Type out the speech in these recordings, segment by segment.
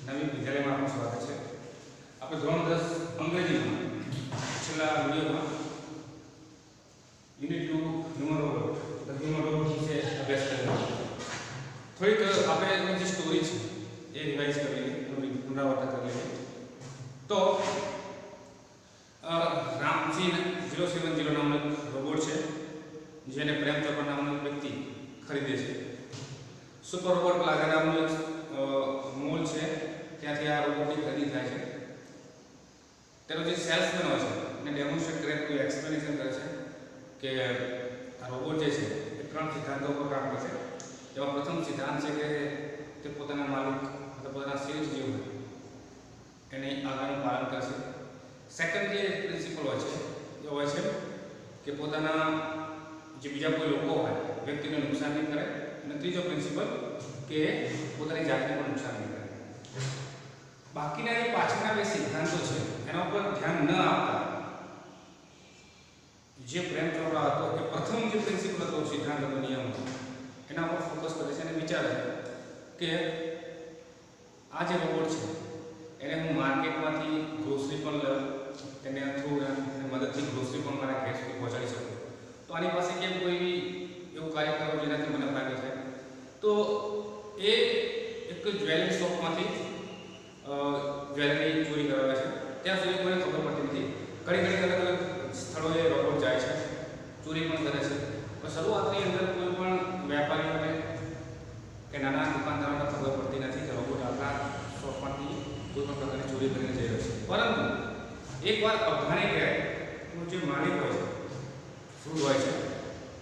નવી વિદ્યાલયમાં આપનું સ્વાગત છે। આપણે ધોરણ 10 અંગ્રેજીમાં છેલ્લા વિડીયોમાં યુનિટ 2 હ્યુમન રોબોટ વિશે અભ્યાસ કર્યો। થોડીક આપણે જે સ્ટોરી છે એ રિવાઇઝ કરી લઈએ, થોડી પુનરાવર્તન કરી લઈએ। તો રામજી 070 નામનો રોબોટ છે, જેને પ્રેમ ચોપરા નામનો વ્યક્તિ ખરીદે છે। સુપર રોબોટ પ્લાઝા નામનો એક મોલ છે, ત્યાંથી આ રોબોટની ખરીદી થાય છે। તેનો જે સેલ્સમેન હોય છે એને ડેમોન્સ્ટ્રેટ કરે, કોઈ એક્સપ્લેનેશન કરે છે કે આ રોબોટ જે છે એ 3 સિદ્ધાંતો પર કામ કરે છે। એમાં પ્રથમ સિદ્ધાંત છે કે તે પોતાના માલિક અથવા પોતાના સેલ્સ જે હોય એને આજ્ઞાનું પાલન કરશે। સેકન્ડ જે પ્રિન્સિપલ હોય છે એ હોય છે કે પોતાના જે બીજા કોઈ લોકો હોય વ્યક્તિને નુકસાન નહીં કરે। અને ત્રીજો પ્રિન્સિપલ કે પોતાની જાતને પણ નુકસાન નહીં કરે। બાકીના જે પાછળના બે સિદ્ધાંતો છે એના ઉપર ધ્યાન ન આપતા જે પ્રેમ ચોપરા હતો એ પ્રથમ જે પ્રિન્સિપલ હતો, સિદ્ધાંત હતો, નિયમ હતો, એના ઉપર ફોકસ કરે છે અને વિચારે છે કે આ જે રોબોટ છે એને હું માર્કેટમાંથી ગ્રોસરી પણ લઉં, તેને થ્રુ મદદથી ગ્રોસરી પણ મારા ઘેર સુધી પહોંચાડી શકું, તો આની પાસે કેમ કોઈ એવું કાર્ય કરવું જેનાથી મને ફાયદો થાય। તો એ એક જ્વેલરી શોપમાંથી જ્વેલરી ચોરી કરાવે છે। ત્યાં સુધી મને ખબર પડતી નથી। ઘણી ઘણી અલગ અલગ સ્થળોએ રોબોટ જાય છે, ચોરી પણ કરે છે। પણ શરૂઆતની અંદર કોઈ પણ વેપારીઓને કે નાના દુકાનદારોને ખબર પડતી નથી કે રોબોટ આપણા શોપમાંથી કોઈ પણ પ્રકારની ચોરી કરીને જઈ રહ્યો છે। પરંતુ એકવાર અફઘાની ગ્રેપનો જે માલિક હોય છે, શું હોય છે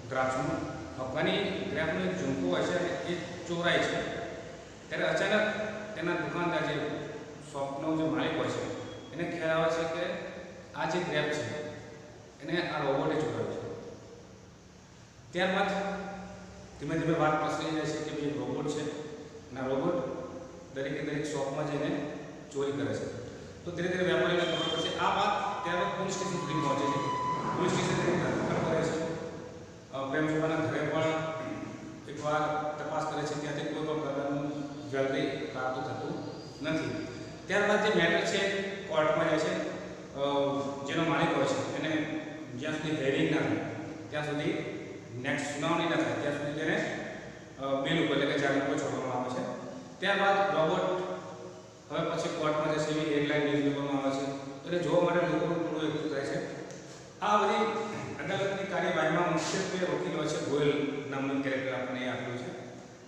દ્રાક્ષનું, અફઘાની ગ્રેપનો એક ઝુમકો હોય છે અને એ ચોરાય છે। ત્યારે અચાનક તેના દુકાનદાર જે શોપનો જે માલિક હોય છે એને ખ્યાલ આવે છે કે આ જે ગ્રેપ છે એને આ રોબોટે ચોરાવ્યો છે। ત્યારબાદ ધીમે ધીમે વાત પ્રસરી જાય છે કે ભાઈ રોબોટ છે અને રોબોટ દરેકે દરેક શોપમાં જઈને ચોરી કરે છે। તો ધીરે ધીરે વેપારીને ખબર પડશે। આ વાત ત્યારબાદ પોલીસ સ્ટેશન સુધી પહોંચે છે। પોલીસ સ્ટેશન ધરપકડ કરે છે। પ્રેમ ચોપરાના ઘરે પણ એકવાર તપાસ કરે છે, ત્યાંથી કોઈ પણ પ્રકારનું જ્વેલરી પ્રાપ્ત થતું નથી। ત્યારબાદ જે મેટર છે કોર્ટમાં જાય છે। જેનો માલિક હોય છે એને જ્યાં સુધી હેરિંગ ના થાય ત્યાં સુધી, નેક્સ્ટ સુનાવણી ના થાય ત્યાં સુધી તેને બેલ ઉપર એટલે કે જામીન પર છોડવામાં આવે છે। ત્યારબાદ રોબોટ હવે પછી કોર્ટમાં જશે એવી હેડલાઇન ન્યૂઝપેપરમાં આવે છે, એટલે જોવા માટે લોકોનું થોડું એકઠું થાય છે। આ બધી અદાલતની કાર્યવાહીમાં મુખ્યત્વે વકીલ હોય છે, ગોયલ નામનું કેરેક્ટર આપણને આપેલું છે।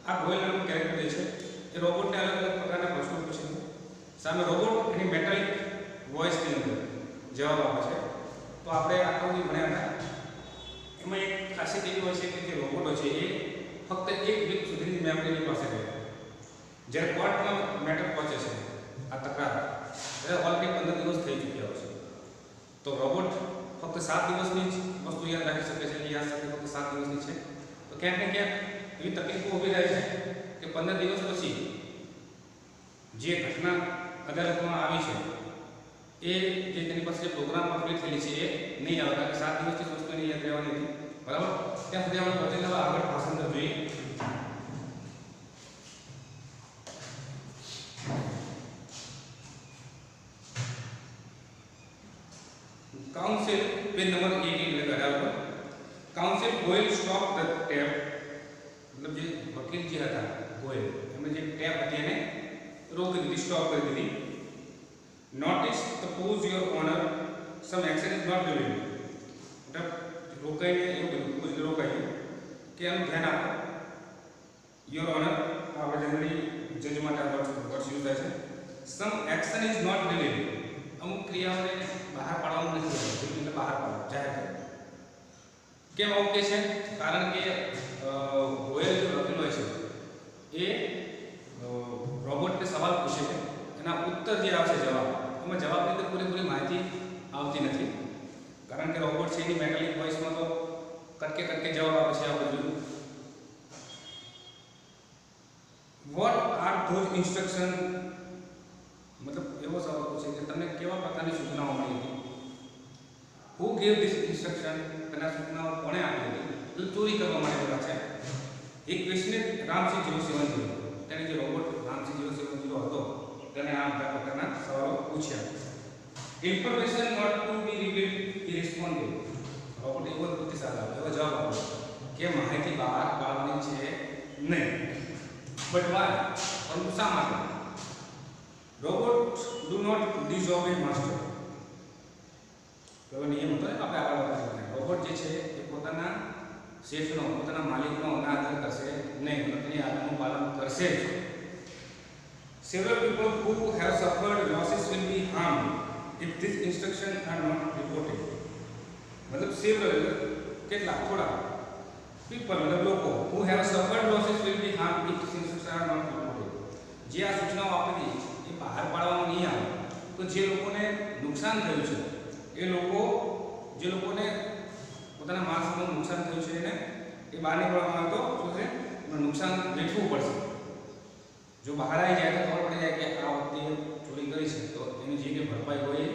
આ ગોયલ નામનું કેરેક્ટર જે છે એ રોબોટને અલગ અલગ પ્રકારના પ્રશ્નો પૂછે છે। સામે રોબોટ એની મેટાલિક વોઇસની અંદર જવાબ આપે છે। તો આપણે આટલું ભણ્યા હતા, એમાં એક ખાસિયત એવી હોય છે કે જે રોબોટો છે એ ફક્ત 1 વીક સુધીની મેમરીની પાસે રહે। જ્યારે કોર્ટમાં મેટર પહોંચે છે આ તકરાર, ત્યારે ઓલરેડી 15 દિવસ થઈ ચૂક્યા હોય છે। તો રોબોટ ફક્ત 7 દિવસની જ વસ્તુ યાદ રાખી શકે છે, યાદ શક્તિ ફક્ત 7 દિવસની છે। તો ક્યાંક ને ક્યાંક એવી તકલીફો ઊભી થાય છે કે 15 દિવસ પછી જે ઘટના અદાલતમાં આવી છે એ જે તેની પાસે જે પ્રોગ્રામમાં ફિટ થયેલી છે એ નહીં આવે, કારણ કે 7 દિવસથી જ વસ્તુની યાદ રહેવાની હતી, બરાબર। ત્યાં સુધી આપણે પહોંચી જવા આગળ ભાષાંતર જોઈએ। કાઉન્સિલ પેજ નંબર 18 એટલે 18 પર counsel Goyal stop the tape, મતલબ જે વકીલ જે હતા ગોયલ એમણે જે ટેપ હતી એને રોકી દીધી, સ્ટોપ કરી દીધી। Notice the pause your honour some action is not living, મતલબ રોકાઈને એવું કીધું, પોઝ રોકાયું કે એનું ધ્યાન આપો। યોર ઓનર આપણે જનરલી જજ માટે વર્ડ્સ યુઝ થાય છે। સમ એક્શન ઇઝ નોટ લિવિંગ, અમુક ક્રિયાઓને બહાર પાડવાનું નથી હોતું, એટલે બહાર પાડો, જાહેર કરો। કેમ આવું કે છે? કારણ કે ગોયલ જે વકીલ હોય છે એ રોબોટને સવાલ પૂછે છે, એના ઉત્તર જે આવશે જવાબ, એમાં જવાબની અંદર પૂરેપૂરી માહિતી આવતી નથી, કારણ કે રોબોટ છે એની મેટાલિક વોઇસમાં તો કટકે કટકે જવાબ આપે છે। આપણે જોયું વોટ આર ધોઝ ઇન્સ્ટ્રક્શન, મતલબ એવો સવાલ પૂછે કે તમને કેવા પ્રકારની સૂચનાઓ મળી હતી? હુ ગેવ ધીસ ઇન્સ્ટ્રક્શન, તેના સૂચનાઓ કોણે આપી હતી? એટલે ચોરી કરવા માટે બોલા છે। એક ક્વેશ્ચન રામસિંહ 070, તેને જે રોબોટ રામસિંહ 070 હતો તેને પૂછ્યા information not to be revealed he responded robot એવો પ્રતિસાદ આપ્યો એવો જવાબ આપ્યો કે માહિતી બહાર પાડવાની છે નહીં બટ વાય પરંતુ શા માટે રોબોટ ડુ નોટ ડિસઓબે માસ્ટર એવો નિયમ હતો ને આપણે આગળ વાત રોબોટ જે છે એ પોતાના શેઠનો પોતાના માલિકનો અનાદર કરશે નહીં તેની આજ્ઞાનું પાલન કરશે જ several people who have suffered losses will be harmed if these instructions are not reported मतलब several કેટલા થોડા people मतलब લોકો who have suffered losses will be harmed if these instructions are not reported જે આ સૂચનાઓ આપી એ બહાર પાડવામાં નહીં આવે તો જે લોકોને નુકસાન થયું છે એ લોકો જે લોકોને પોતાના માલ સામાનનું નુકસાન થયું છે એને એ બહાર નહીં પાડવામાં આવે તો શું છે નુકસાન વેઠવું પડશે જો બહાર આવી જાય તો ખબર પડી જાય કે આ વખતે ચોરી કરી છે તો એની જે કે ભરપાઈ હોય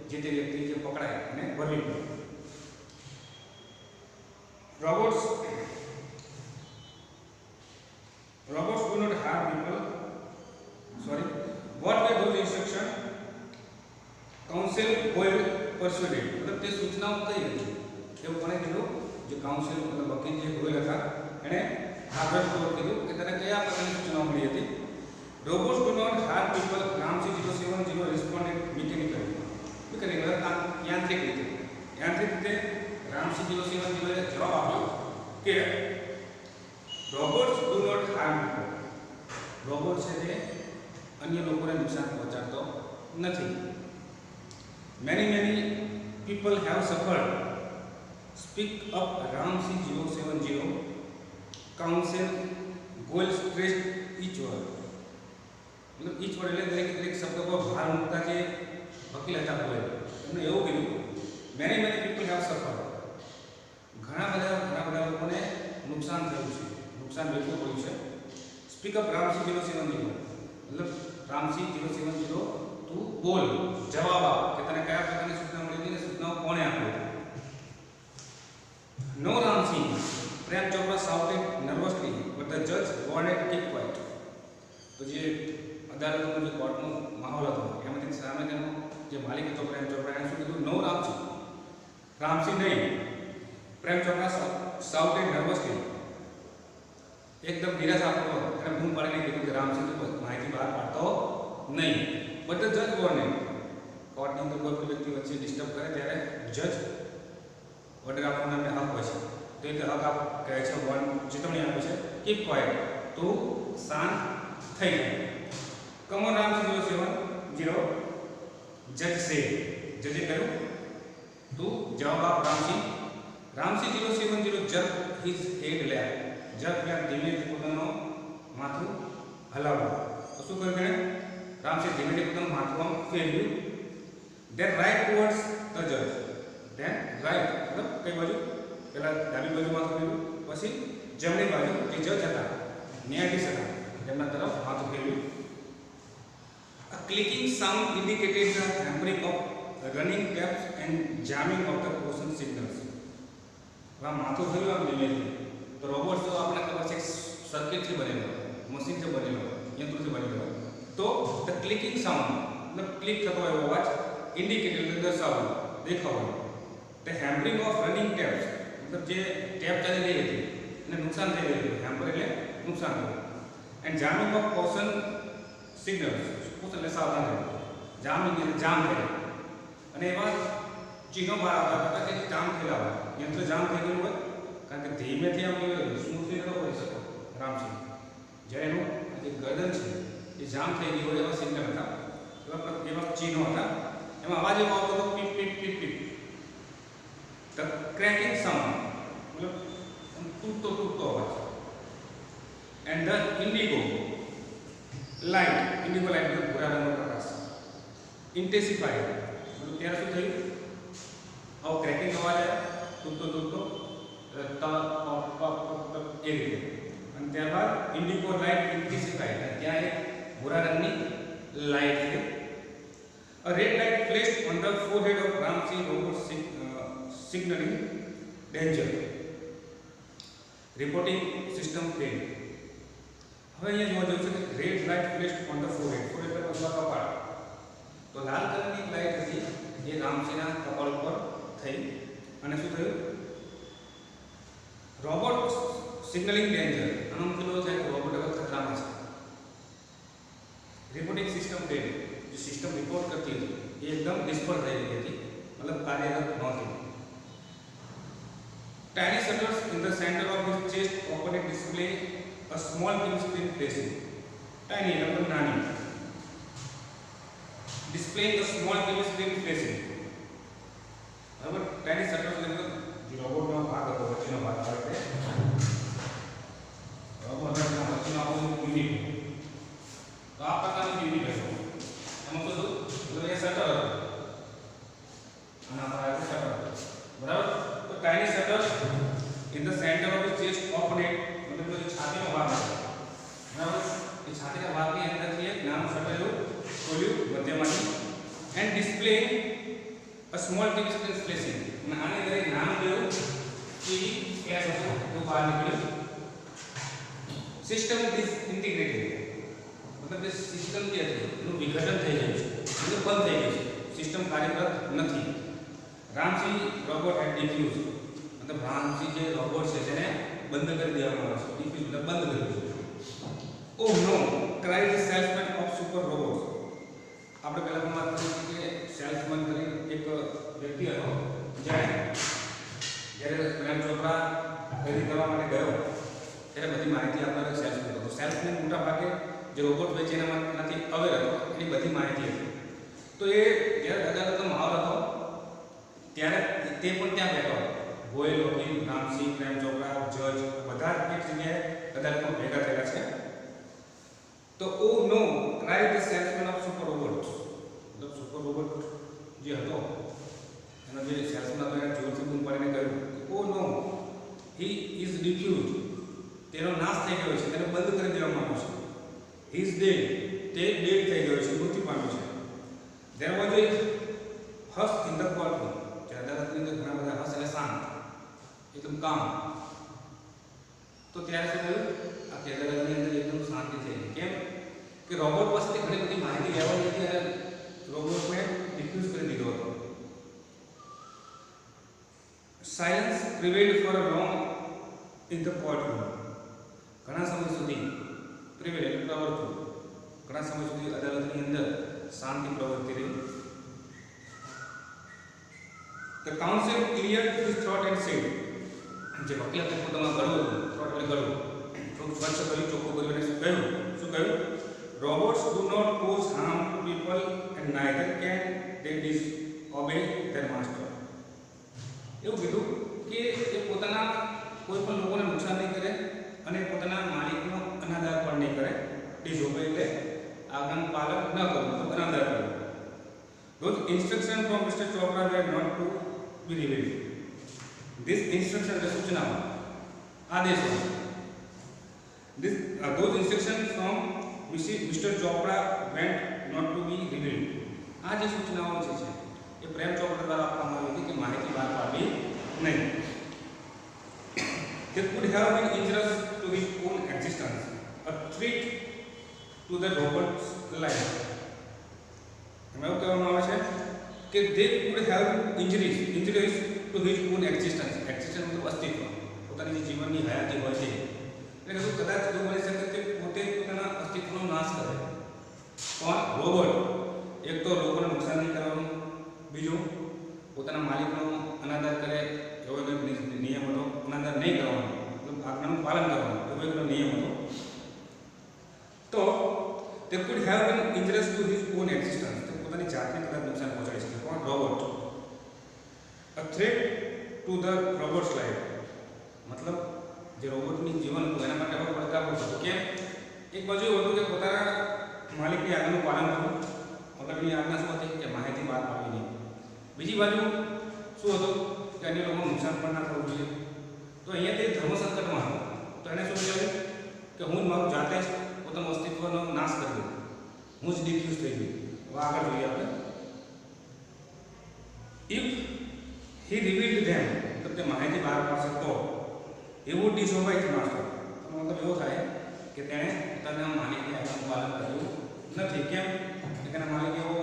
જે તે વ્યક્તિ જે પકડાય અને ભરવી પડે robots do not harm people sorry what were those instructions council Boyle persuaded मतलब તે સૂચનાઓ કઈ હતી એવું કોણે કીધું જે કાઉન્સિલ मतलब વકીલ જે ગોયલ હતા એણે આગળ કીધું કે તેને કયા પ્રકારની સૂચનાઓ મળી હતી robots do not harm people Ramsey 070 responded mechanically યાંત્રિક રીતે Ramsey 070 એ જવાબ આપ્યો કે robots do not harm people robot છે જે અન્ય લોકોને નુકસાન પહોંચાડતો નથી many people have suffered speak up Ramsey 070 counsel Gold stressed each word मतलब each word એટલે દરેક શબ્દ પર ભાર મૂકતા જે વકીલ હતા બોલે એમણે એવું કીધું many people have suffered ઘણા બધા લોકોને નુકસાન થયું છે નુકસાન વેઠવું પડ્યું છે સ્પીક અપ Ramsey 070 मतलब Ramsey 070 તું બોલ જવાબ આપ કે તને કયા પ્રકારની સૂચના મળી હતી ને સૂચનાઓ કોણે આપી હતી No Ramsey Prem Chopra shouted nervously but the judge warned keep quiet તો જે અદાલતનો જે કોર્ટનો માહોલ હતો એમાંથી સામે તેનો જે માલિક હતો પ્રેમ ચોપરા એને શું કીધું નો રામસી નહીં પ્રેમ ચોપરા shouted nervously એકદમ નિરાશાપૂર્વક એને બૂમ પાડીને કીધું કે રામસી તો માહિતી બહાર પાડતો નહીં બટ ધ જજ વોર્નિંગ કોર્ટની અંદર કોઈ વ્યક્તિ વચ્ચે ડિસ્ટર્બ કરે ત્યારે જજ ઓર્ડર આપવાનો એમને હક હોય છે તો એ હક આપ કહે છે ચેતવણી આપે છે કીપ ક્વાઇટ તું શાંત થઈ જાય કમ ઓન Ramsey 070 જજ સે જજે કહ્યું તું જવાબ આપ Ramsey 070 jerk his head left jerk એટલે ધીમે પોતાનું માથું હલાવવું તો શું કર્યું તેણે Ramsey ધીમે પોતાનું માથું આમ ફેરવ્યું then right towards the judge then right मतलब કઈ બાજુ પહેલા ડાબી બાજુ માથું ફેરવ્યું પછી જમણી બાજુ જે જજ હતા ન્યાયાધીશ હતા તેમના તરફ માથું ફેરવ્યું A clicking sound indicated the hampering of running taps and jamming of the motion signals. वहाँ माथुं फેરવ્યું આમ ધીમે તો રોબોટ તો આપણે ખબર છે સર્કિટથી બનેલો મશીનથી બનેલો યંત્રથી બનેલો તો ધ ક્લિકિંગ સાઉન્ડ मतलब ક્લિક થતો હોય અવાજ ઇન્ડિકેટેડ દર્શાવવું દેખાવાનું the hampering of running taps मतलब જે ટેપ ચાલી રહી હતી એને નુકસાન થઈ રહ્યું હતું હેમ્પર એટલે નુકસાન થયું and jamming of motion signals એટલે સાવધાન રહેવું જામિંગ એટલે જામ થાય અને એવા ચિહ્નો બહાર આવતા હતા કે જામ થયેલા હોય યંત્ર જામ થઈ ગયું હોય કારણ કે ધીમેથી આમ સ્મૂથલી ન કરી શકો Ramsey જ્યારે એનું જે ગરદન છે એ જામ થઈ ગઈ હોય એવા સિગ્નલ હતા એવા ચિહ્નો હતા એમાં અવાજ એવો આવતો હતો પીપ પીપ પીપ પીપ ધ ક્રેકિંગ સાઉન્ડ મતલબ તૂટતો અવાજ એન્ડ ધ ઇન્ડિગો લાઇટ मतलब भूरा रंग प्रकाश इंटेंसिफाइड मतलब त्यार શું થયું अब ક્રેકિંગ અવાજ આવ્યો તૂટતો એ રીતે અને ત્યારબાદ ઇન્ડિગો લાઇટ ઇન્ટેન્સિફાઈડ ત્યાં એક ભૂરા રંગની લાઇટ છે A red light flashed on the forehead of Ramsey robot signaling danger. Reporting system failed. હવે અહીંયા જોવા જેવું છે કે red light flashed on the forehead forehead પર અથવા કપાળ તો લાલ કલર શું થયું? Robot signalling danger. આનો મતલબ એવો થાય કે રોબોટ હવે ખતરામાં છે. Reporting system fail. જે સિસ્ટમ રિપોર્ટ કરતી હતી એ એકદમ નિષ્ફળ થઈ ગઈ હતી, મતલબ કાર્યરત નહોતી. Tiny shutters in the center of his chest open and display a small film screen flashing. Tiny मतलब नानी. Displaying a small film screen flashing. बराबर. Tiny shutters मतलब रोबोट નો ભાગ હતો, વચ્ચેનો ભાગ આવે છે. રોબોટના વચ્ચેનો આવો યુનિટ. તો આ પ્રકારનું યુનિટ હતું. એમાં શું હતું? તો એ શટર હતું. અને આ ભાગ શટર. બરાબર. तो tiny shutters in the center of the chest open it, मतलब जो छाती નો ભાગ છે. બરાબર. એ છાતીના ભાગની અંદરથી એક નાનું શટર એવું ખોલ્યું મધ્યમાંથી and display a small TV screen flashing. અને આની અંદર એક નાનું જેવું ટીવી ફ્લેશ હતું તો બહાર નીકળ્યું. સિસ્ટમ ડિસઇન્ટિગ્રેટેડ, मतलब જે સિસ્ટમ જે હતી એનું વિઘટન થઈ ગયું છે, એટલે બંધ થઈ ગયું છે, સિસ્ટમ કાર્યરત નથી. રામસી રોબોટ હેડ ડિફ્યુઝ, मतलब રામસી જે રોબોટ છે તેને બંધ કરી દેવામાં આવે છે. ડિફ્યુઝ એટલે બંધ કરી દીધું. Oh no cried salesman of super robots. આપણે પહેલા પણ વાત કરી કે સેલ્સમેન કરીને એક વ્યક્તિ હતો, જ્યારે પ્રેમ ચોપરા ખરીદી કરવા માટે ગયો ત્યારે બધી માહિતી આપનાર સેલ્સમેન હતો. સેલ્સમેન મોટા ભાગે જે રોબોટ વેચે એનામાંથી અવેર હતો, એની બધી માહિતી હતી. તો એ જ્યારે અદાલતનો માહોલ હતો ત્યારે તે પણ ત્યાં બેઠો હતો. ગોયલ, વકીલ, રામસિંહ, પ્રેમ ચોપરા, જજ બધા એક જગ્યાએ અદાલતમાં ભેગા થયેલા છે. તો oh no cried the salesman of super robot, મતલબ સુપર રોબોટ જે હતો એનો જે સેલ્સમેન હતો એને જોરથી બૂમ પાડીને કહ્યું ઓ નો હી ઇઝ ડિફ્યુઝ, તેનો નાશ થઈ ગયો છે, તેને બંધ કરી દેવામાં આવ્યો છે. હી ઇઝ ડેડ, તે ડેડ થઈ ગયો છે, મૃત્યુ પામ્યો છે. ધેર વોઝ એ હસ ઇન ધ કોર્ટરૂમ. જે અદાલતની અંદર ઘણા બધા હસ એટલે શાંત, એકદમ કામ. તો ત્યારે શું થયું? આ અદાલતની અંદર એકદમ શાંતિ થઈ ગઈ. કેમ કે રોબોટ પાસેથી ઘણી બધી માહિતી લેવાની હતી અને રોબોટને ડિફ્યુઝ કરી દીધો હતો. Science prevailed for a long in the courtroom. ઘણા સમય સુધી પ્રિવેલ એટલે પ્રવર્તું, ઘણા સમય સુધી અદાલતની અંદર શાંતિ પ્રવર્તી રહી. The counsel cleared his throat and said, જે વકીલ હતો પોતામાં ગળું, થ્રોટ એટલે ગળું, થોડું સ્વચ્છ કર્યું, ચોખ્ખું કર્યું અને શું કહ્યું? Robots do not cause harm to people and neither can they disobey their master. એવું કીધું કે એ પોતાના કોઈ પણ લોકોને નુકસાન નહીં કરે અને પોતાના માલિકનો અનાદર પણ નહીં કરે. ડિસઓબે એટલે આજ્ઞાનું પાલન ન કરવું, તો અનાદર કરવું. Those instructions from Mr. Chopra were not to be revealed. This instruction એટલે સૂચનાઓ, આદેશો. Those instructions from Mr. Chopra went not to be revealed. આ જે સૂચનાઓ છે એ પ્રેમ ચોપરા દ્વારા આપવામાં આવી હતી કે માહિતી બહાર પાડવી નહીં. That could have been injurious to his own existence, a threat to the robot's life. એમાં એવું કહેવામાં આવે છે કે they could have been injurious to his own existence. Existence મતલબ અસ્તિત્વ, પોતાની જે જીવનની હયાતી હોય છે. એટલે કે કદાચ એવું બની શકે કે પોતે પોતાના અસ્તિત્વનો નાશ કરે. પણ રોબોટ એક તો લોકોને નુકસાન નહીં કરવાનું, બીજું પોતાના માલિકનો અનાદર કરે એવો એક નિયમ હતો. અનાદર નહીં કરવાનો, મતલબ આજ્ઞાનું પાલન કરવાનું એવો એક નિયમ હતો. તો તે could have been injurious to his own existence. તે પોતાની જાતને કદાચ નુકસાન પહોંચાડી શકે. પણ robot a threat to the robot's life, મતલબ જે રોબોટની જીવન હતું એના માટે હવે પડકારવું હતું. કેમ? એક બાજુ એવું હતું કે પોતાના માલિકની આજ્ઞાનું પાલન કરવું, મતલબ એની આજ્ઞા શું હતી કે માહિતી બહાર પાડવી નહીં. બીજી બાજુ શું હતું કે અન્ય લોકોનું નુકસાન પણ ના થવું જોઈએ. તો અહીંયા તે ધર્મ સંકટમાં હતો. તો એને શું કહ્યું કે હું મારું જાતે જ પોતાનું અસ્તિત્વનો નાશ કરી દઉં, હું જ ડિફ્યુઝ થઈ ગયું. હવે આગળ જોઈએ આપણે. ઇફ હી રિવીલ્ડ ધેમ, તો તે માહિતી બહાર પાડશે તો he would disobey his master. મતલબ એવો થાય કે તેણે પોતાના માલિકની આજ્ઞાનું પાલન કર્યું નથી. કેમ? કે તેના માલિક એવો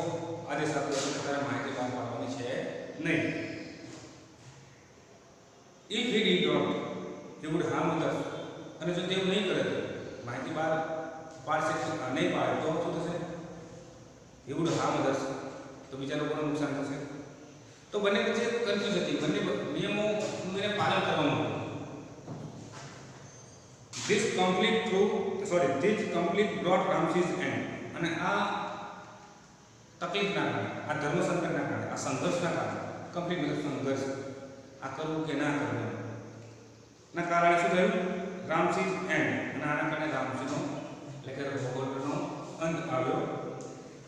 આદેશ આપ્યો કે તારે માહિતી બહાર પાડવાની છે નહીં. he would harm others. અને જો તેવું નહીં કરે માહિતી બહાર પાડશે નહીં પાડે તો શું થશે? he would harm others, તો બીજા લોકોને નુકસાન થશે. તો બંને વચ્ચે કન્ફ્યુઝ હતી, બંને નિયમોનું એને પાલન કરવાનું. this conflict brought Ramses end. અને આ તકલીફના કારણે, આ ધર્મ સંકટના કારણે, આ સંઘર્ષના કારણે, કમ્પ્લીટ મતલબ સંઘર્ષ, આ કરવું કે ના કરવું ના કારણે શું થયું? રામસીસ એન્ડ. અને આના કારણે રામસીનો એટલે કે રોબોટનો અંત આવ્યો.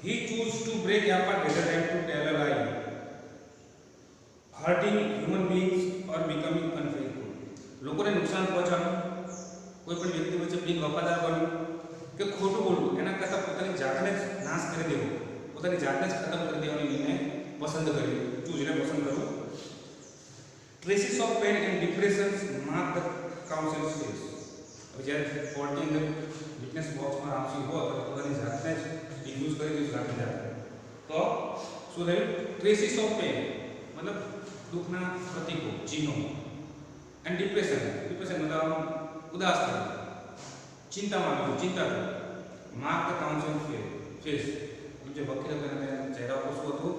he chose to break apart rather than to tell a lie, hurting human beings or becoming unfaithful. લોકોને નુકસાન પહોંચાડવું, કોઈ પણ વ્યક્તિ વચ્ચે બિન વફાદાર બનવું કે ખોટું બોલવું, એના કરતાં પોતાની જાતને જ નાશ કરી દેવું, પોતાની જાતને જ ખતમ કરી દેવાનો નિર્ણય પસંદ કર્યો, ચૂઝને પસંદ કર્યો. traces of pain and depressions mark the council's face. હવે જ્યારે કોર્ટની અંદર વિટનેસ બોક્સમાં રામસી હોય તો પોતાની જાતને જ યુઝ કરી દીધું જાતે જાતે. તો શું થયું? traces of pain મતલબ દુઃખના પ્રતીકો, ચિહ્નો, એન્ડ ડિપ્રેશન મતલબ ઉદાસ થયું, ચિંતામાં આવ્યું, ચિંતા થયું. માર્ક ધ કાઉન્સિલ ફેસ, જે વકીલ હતા એને ચહેરા પર શું હતું?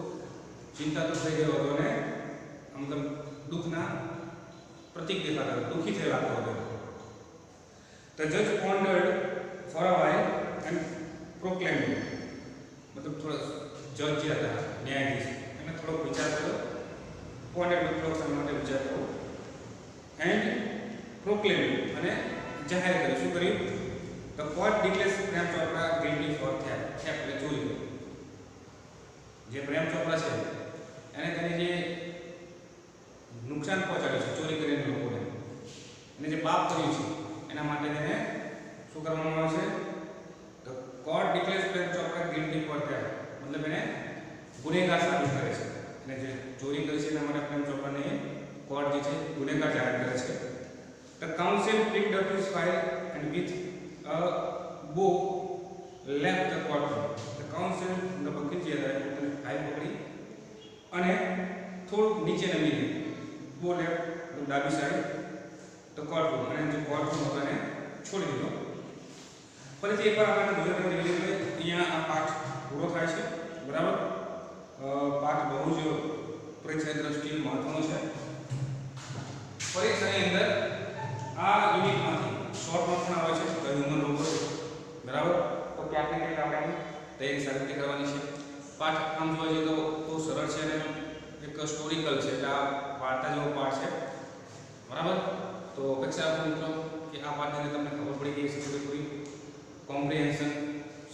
ચિંતા તો થઈ ગયો હતો અને મતલબ દુઃખના પ્રતીક દેખાતા હતા, દુઃખી થઈ લાગતો હતો. The judge pondered for a while and proclaimed, મતલબ થોડો જજ જે હતા ન્યાયાધીશ એને થોડો વિચાર કર્યો, pondered થોડો સમય માટે વિચાર કર્યો, and proclaimed અને જાહેર કર્યું. શું કર્યું? The court declares Prem Chopra guilty for theft એટલે ચોરી. જે પ્રેમ ચોપરા છે એને તેને જે નુકસાન પહોંચાડ્યું છે ચોરી કરીને લોકોને, એને જે પાપ કર્યું છે એના માટે તેને શું કરવામાં આવે છે? તો court declares Prem Chopra guilty for theft મતલબ એને ગુનેગાર સાબિત કરે છે. અને જે ચોરી કરી છે એના માટે પ્રેમ ચોપરાને કોર્ટ જે છે ગુનેગાર જાહેર કરે છે. The council picked up his file and with a bow left the courtroom. The council the વકીલ જે હતા પોતાની ફાઇલ પકડી અને થોડુંક નીચે નમી ગઈ, બો લેફ્ટ ડાબી સાઈડ ધ કોર્ટરૂમ, અને જે કોર્ટરૂમ હતો એને છોડી દીધો. ફરીથી એકવાર આપણે જોઈએ તો અહીંયા આ પાઠ પૂરો થાય છે. બરાબર, પાઠ બહુ જ પરીક્ષાની દ્રષ્ટિએ મહત્વનો છે. પરીક્ષાની અંદર આ યુનિટમાંથી શોર્ટમાં પણ આવે છે તો હ્યુમન રોબોટ. બરાબર, તો ક્યાંક ને ક્યાંક આપણે તૈયારી સારી રીતે કરવાની છે. પાઠ આમ જોવા જઈએ તો બહુ સરળ છે અને એક સ્ટોરિકલ છે, એટલે આ વાર્તા જેવો પાઠ છે. બરાબર, તો અપેક્ષા રાખો મિત્રો કે આ પાઠની અંદર તમને ખબર પડી ગઈ છે પૂરેપૂરી. કોમ્પ્રિહેન્શન,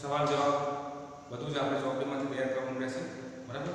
સવાલ જવાબ બધું જ આપણે ચોપડીમાંથી તૈયાર કરવાનું રહેશે. બરાબર.